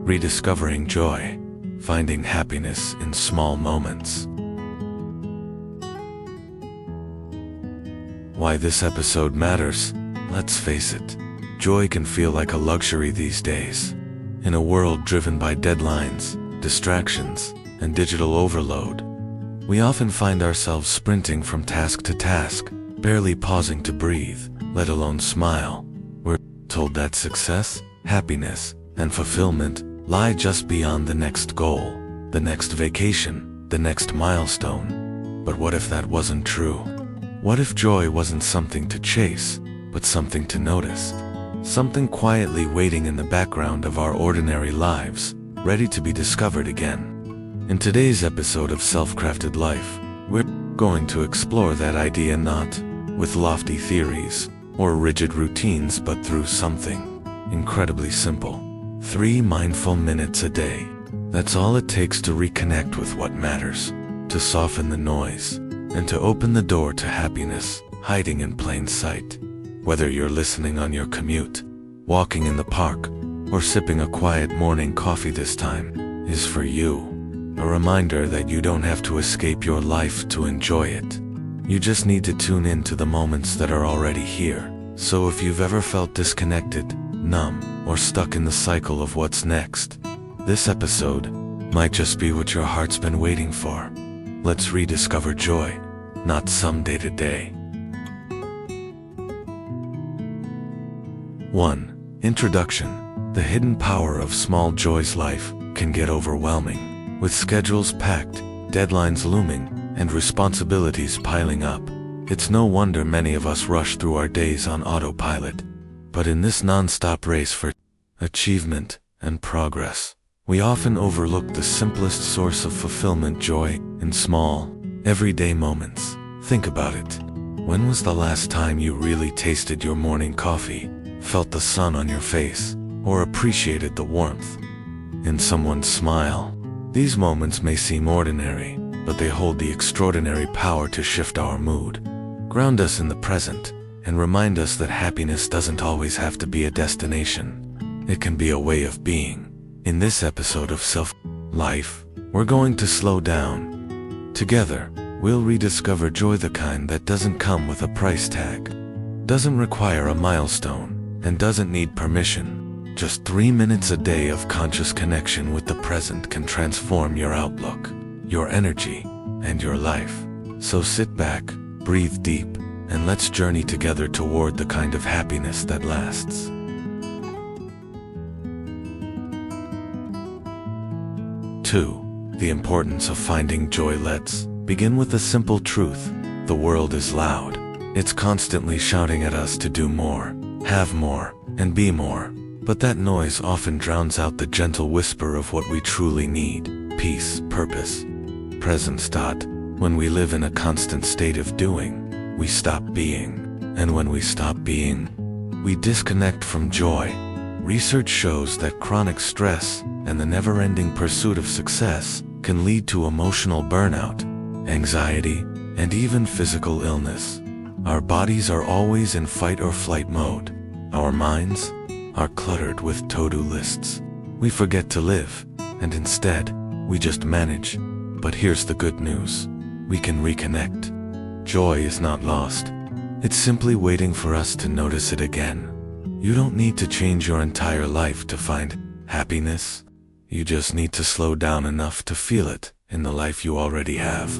rediscovering joy, finding happiness in small moments. Why this episode matters? Let's face it, joy can feel like a luxury these days. In a world driven by deadlines, distractions, and digital overload, we often find ourselves sprinting from task to task, barely pausing to breathe, let alone smile. We're told that success, happiness, and fulfillment lie just beyond the next goal, the next vacation, the next milestone. But what if that wasn't true? What if joy wasn't something to chase, but something to notice? Something quietly waiting in the background of our ordinary lives, ready to be discovered again. In today's episode of SelfCrafted Life, we're going to explore that idea not with lofty theories or rigid routines, but through something incredibly simple. 3 mindful minutes a day. That's all it takes to reconnect with what matters, to soften the noise, and to open the door to happiness hiding in plain sight. Whether you're listening on your commute, walking in the park, or sipping a quiet morning coffee, this time is for you. A reminder that you don't have to escape your life to enjoy it. You just need to tune in to the moments that are already here. So if you've ever felt disconnected, numb, or stuck in the cycle of what's next, this episode might just be what your heart's been waiting for. Let's rediscover joy, not someday to day. 1. Introduction. The hidden power of small joys. Life can get overwhelming. With schedules packed, deadlines looming, and responsibilities piling up, it's no wonder many of us rush through our days on autopilot. But in this non-stop race for achievement and progress, we often overlook the simplest source of fulfillment: joy in small, everyday moments. Think about it. When was the last time you really tasted your morning coffee, felt the sun on your face, or appreciated the warmth in someone's smile? These moments may seem ordinary, but they hold the extraordinary power to shift our mood, ground us in the present, and remind us that happiness doesn't always have to be a destination. It can be a way of being. In this episode of Life, we're going to slow down. Together, we'll rediscover joy, the kind that doesn't come with a price tag, doesn't require a milestone, and doesn't need permission. Just 3 minutes a day of conscious connection with the present can transform your outlook, your energy, and your life. So sit back, breathe deep, and let's journey together toward the kind of happiness that lasts. 2. The importance of finding joy. Let's begin with a simple truth. The world is loud. It's constantly shouting at us to do more, have more, and be more. But that noise often drowns out the gentle whisper of what we truly need: peace, purpose, presence. When we live in a constant state of doing, we stop being. And when we stop being, we disconnect from joy. Research shows that chronic stress and the never-ending pursuit of success can lead to emotional burnout, anxiety, and even physical illness. Our bodies are always in fight or flight mode. Our minds are cluttered with to-do lists. We forget to live, and instead, we just manage. But here's the good news. We can reconnect. Joy is not lost. It's simply waiting for us to notice it again. You don't need to change your entire life to find happiness. You just need to slow down enough to feel it in the life you already have.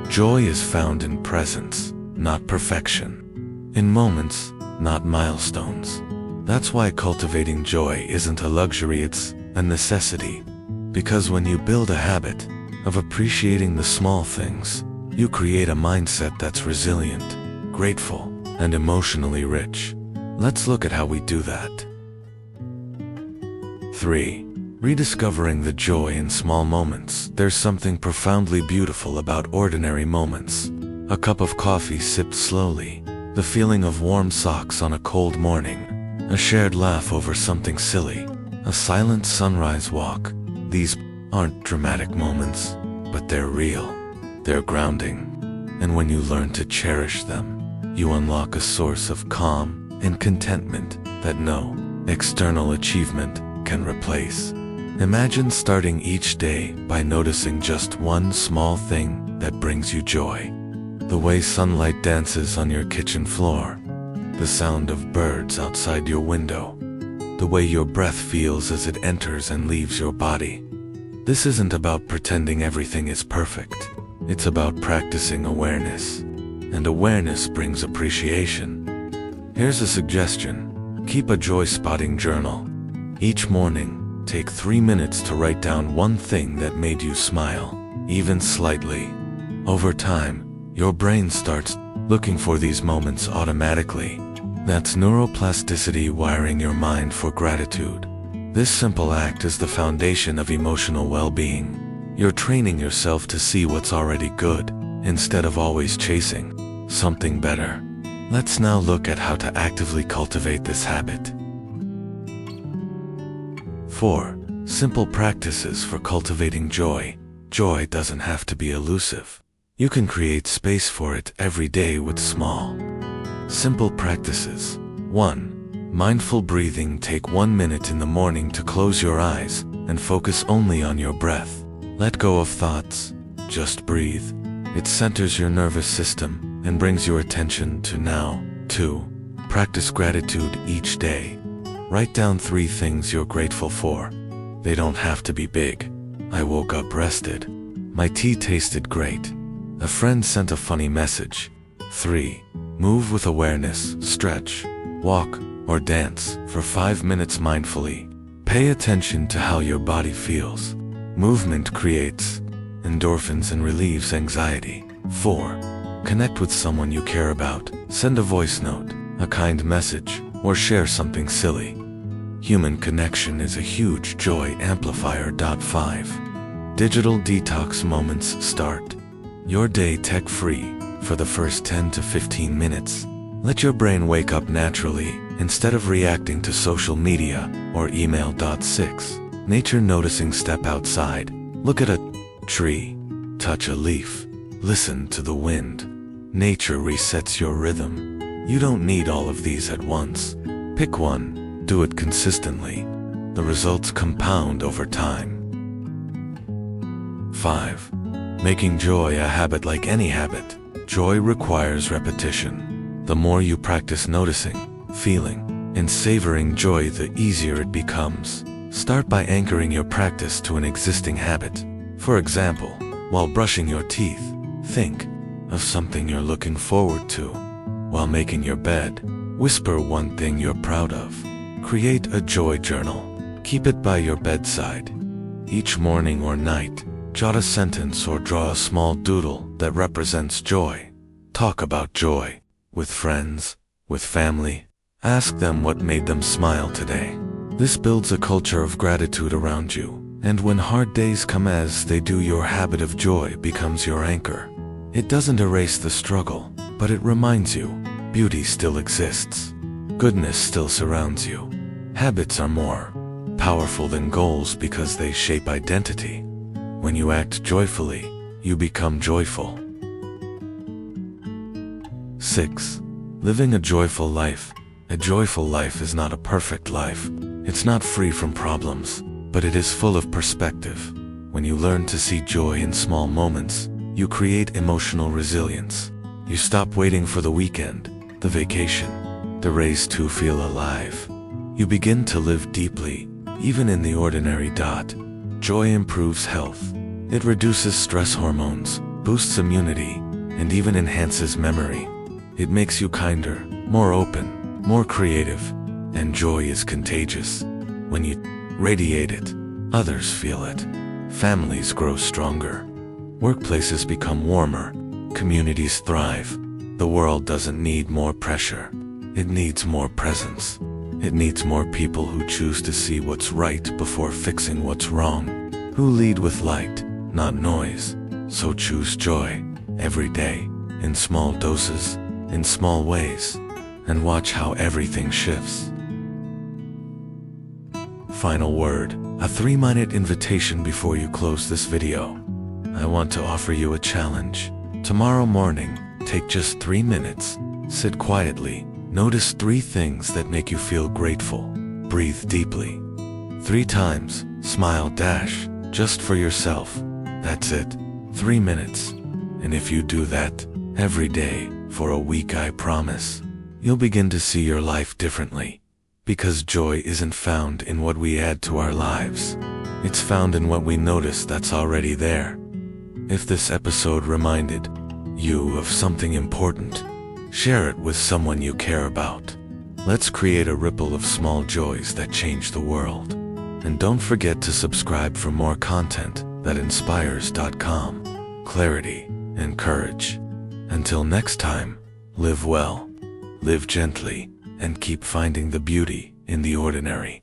Joy is found in presence, not perfection. In moments, not milestones. That's why cultivating joy isn't a luxury, it's a necessity. Because when you build a habit of appreciating the small things, you create a mindset that's resilient, grateful, and emotionally rich. Let's look at how we do that. 3. Rediscovering the joy in small moments. There's something profoundly beautiful about ordinary moments. A cup of coffee sipped slowly, the feeling of warm socks on a cold morning, a shared laugh over something silly, a silent sunrise walk. These aren't dramatic moments, but they're real. They're grounding. And when you learn to cherish them, you unlock a source of calm and contentment that no external achievement can replace. Imagine starting each day by noticing just one small thing that brings you joy. The way sunlight dances on your kitchen floor, the sound of birds outside your window, the way your breath feels as it enters and leaves your body. This isn't about pretending everything is perfect. It's about practicing awareness. And awareness brings appreciation. Here's a suggestion. Keep a joy-spotting journal. Each morning, take 3 minutes to write down one thing that made you smile, even slightly. Over time, your brain starts looking for these moments automatically. That's neuroplasticity wiring your mind for gratitude. This simple act is the foundation of emotional well-being. You're training yourself to see what's already good, instead of always chasing something better. Let's now look at how to actively cultivate this habit. 4. Simple practices for cultivating joy. Joy doesn't have to be elusive. You can create space for it every day with small, simple practices. 1. Mindful breathing. Take 1 minute in the morning to close your eyes and focus only on your breath. Let go of thoughts. Just breathe. It centers your nervous system and brings your attention to now. 2. Practice gratitude each day. Write down 3 things you're grateful for. They don't have to be big. I woke up rested. My tea tasted great. A friend sent a funny message. 3. Move with awareness. Stretch, walk, or dance for 5 minutes mindfully. Pay attention to how your body feels. Movement creates endorphins and relieves anxiety. 4. Connect with someone you care about. Send a voice note, a kind message, or share something silly. Human connection is a huge joy amplifier. 5. Digital detox moments. Start your day tech-free for the first 10 to 15 minutes. Let your brain wake up naturally instead of reacting to social media or email. 6. Nature noticing. Step outside. Look at a tree. Touch a leaf. Listen to the wind. Nature resets your rhythm. You don't need all of these at once. Pick one. Do it consistently. The results compound over time. 5. Making joy a habit. Like any habit, joy requires repetition. The more you practice noticing, feeling, and savoring joy, the easier it becomes. Start by anchoring your practice to an existing habit. For example, while brushing your teeth, think of something you're looking forward to. While making your bed, whisper one thing you're proud of. Create a joy journal. Keep it by your bedside. Each morning or night, jot a sentence or draw a small doodle that represents joy. Talk about joy with friends, with family. Ask them what made them smile today. This builds a culture of gratitude around you, and when hard days come as they do, your habit of joy becomes your anchor. It doesn't erase the struggle, but it reminds you beauty still exists. Goodness still surrounds you. Habits are more powerful than goals because they shape identity. When you act joyfully, you become joyful. 6. Living a joyful life. A joyful life is not a perfect life. It's not free from problems, but it is full of perspective. When you learn to see joy in small moments, you create emotional resilience. You stop waiting for the weekend, the vacation, the race to feel alive. You begin to live deeply, even in the ordinary. Joy improves health. It reduces stress hormones, boosts immunity, and even enhances memory. It makes you kinder, more open, more creative, and joy is contagious. When you radiate it, others feel it. Families grow stronger. Workplaces become warmer. Communities thrive. The world doesn't need more pressure. It needs more presence. It needs more people who choose to see what's right before fixing what's wrong, who lead with light, not noise. So choose joy every day, in small doses, in small ways, and watch how everything shifts. Final word, a 3-minute invitation before you close this video. I want to offer you a challenge. Tomorrow morning, take just 3 minutes, sit quietly, notice 3 things that make you feel grateful. Breathe deeply. 3 times, smile dash, just for yourself. That's it. 3 minutes. And if you do that every day for a week, I promise, you'll begin to see your life differently. Because joy isn't found in what we add to our lives. It's found in what we notice that's already there. If this episode reminded you of something important, share it with someone you care about. Let's create a ripple of small joys that change the world. And don't forget to subscribe for more content that inspires.com. Clarity and courage. Until next time, live well, live gently, and keep finding the beauty in the ordinary.